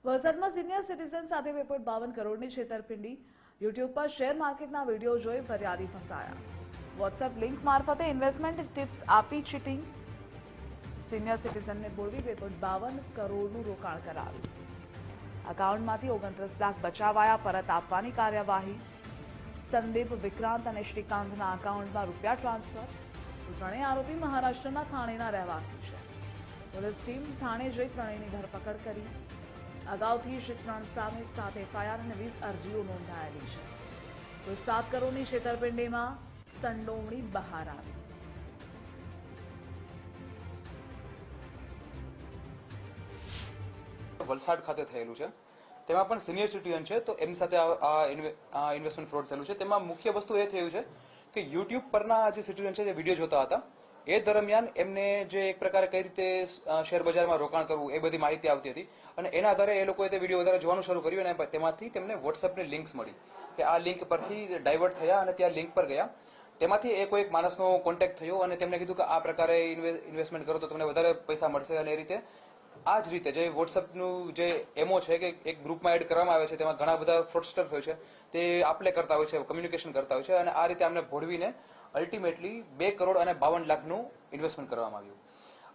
વલસાડમાં senior citizen સાથે 2.52 કરોડની છેતરપિંડી. યુટ્યુબ પર શેર માર્કેટના વિડીયો જોઈ ફરિયાદી ફસાયા. વોટ્સએપ લિંક મારફતે ઇન્વેસ્ટમેન્ટ ટિપ્સ આપી ચીટિંગ. સિનિયર સિટીઝનને બોલવી 2.52 કરોડનું રોકાણ કરાવ્યું. એકાઉન્ટમાંથી 29 લાખ બચાવાયા, પરત આપવાની કાર્યવાહી. સંદીપ, વિક્રાંત અને શ્રીકાંતના એકાઉન્ટમાં રૂપિયા ટ્રાન્સફર. ત્રણેય આરોપી મહારાષ્ટ્રના થાણેના રહેવાસી છે. પોલીસ ટીમ થાણે જઈ ત્રણેયની ધરપકડ કરી. અગાઉથી શ્રીકાંત સામે 7 એફઆઈઆર અને 20 અરજીઓ નોંધાયેલી છે. કુલ 7 કરોડની છેતરપિંડીમાં સંડોવણી બહાર આવી. વલસાડ ખાતે થયેલું છે. તેમાં પણ સિનિયર સિટીઝન છે, તો એમની સાથે આ ઇન્વેસ્ટમેન્ટ ફ્રોડ થયેલું છે. તેમાં મુખ્ય વસ્તુ એ થયું છે કે યુટ્યુબ પરના જે સિટીઝન છે જે વિડીયો જોતા હતા એ દરમિયાન એમને જે એક પ્રકારે કઈ રીતે શેર બજારમાં રોકાણ કરવું એ બધી માહિતી આવતી હતી અને એના આધારે એ લોકોએ તે વિડીયો વધારે જોવાનું શરૂ કર્યું અને તેમાંથી તેમને વોટ્સએપની લિંક્સ મળી કે આ લિંક પરથી ડાયવર્ટ થયા અને ત્યાં લિંક પર ગયા. તેમાંથી એ કોઈ એક માણસનો કોન્ટેક્ટ થયો અને તેમને કીધું કે આ પ્રકારે ઇન્વેસ્ટમેન્ટ કરો તો તમને વધારે પૈસા મળશે અને એ રીતે આ જ રીતે જે વોટ્સએપનું જે એમઓ છે કે એક ગ્રુપમાં એડ કરવામાં આવે છે, તેમાં ઘણા બધા ફ્રોડસ્ટર હોય છે, તે આપલે કરતા હોય છે, કમ્યુનિકેશન કરતા હોય છે અને આ રીતે અમને ભોળવીને અલ્ટિમેટલી 2 કરોડ અને 52 લાખનું ઇન્વેસ્ટમેન્ટ કરવામાં આવ્યું.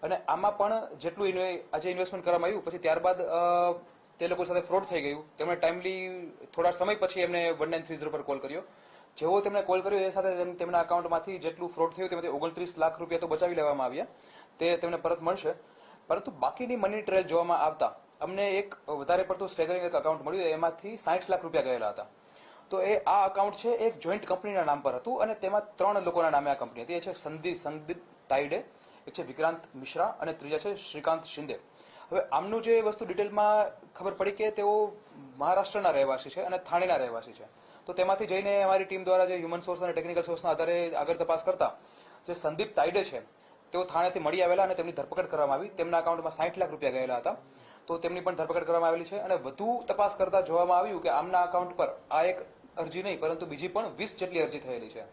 અને આમાં પણ જેટલું આજે ઇન્વેસ્ટમેન્ટ કરવામાં આવ્યું પછી ત્યારબાદ તે લોકો સાથે ફ્રોડ થઈ ગયું. તેમણે ટાઈમલી થોડા સમય પછી એમને 1930 પર કોલ કર્યો. જેવો તેમણે કોલ કર્યો એ સાથે તેમના એકાઉન્ટમાંથી જેટલું ફ્રોડ થયું તેમાંથી 29 લાખ રૂપિયા તો બચાવી લેવામાં આવ્યા, તે તેમને પરત મળશે. પરંતુ બાકીની મની ટ્રેલ જોવામાં આવતા અમને એક વધારે પડતું સ્ટેગરિંગ એક અકાઉન્ટ મળ્યું, એમાંથી 60 લાખ રૂપિયા ગયેલા હતા. તો આ અકાઉન્ટ છે એક જોઈન્ટ કંપનીના નામ પર હતું અને તેમાં 3 લોકોના નામે આ કંપની હતી. એ છે સંદીપ તાઈડે, એક છે વિક્રાંત મિશ્રા અને ત્રીજા છે શ્રીકાંત શિંદે. હવે આમનું જે વસ્તુ ડિટેલમાં ખબર પડી કે તેઓ મહારાષ્ટ્રના રહેવાસી છે અને થાણેના રહેવાસી છે. તો તેમાંથી જઈને અમારી ટીમ દ્વારા જે હ્યુમન સોર્સ અને ટેકનિકલ સોર્સના આધારે આગળ તપાસ કરતા જે સંદીપ તાઈડે છે તેઓ થાણેથી મળી આવેલા અને તેમની ધરપકડ કરવામાં આવી. તેમના અકાઉન્ટમાં 60 લાખ રૂપિયા ગયેલા હતા, તો તેમની પણ ધરપકડ કરવામાં આવેલી છે. અને વધુ તપાસ કરતા જોવામાં આવ્યું કે આમના અકાઉન્ટ પર આ એક અરજી નહીં પરંતુ બીજી પણ 20 જેટલી અરજી થયેલી છે.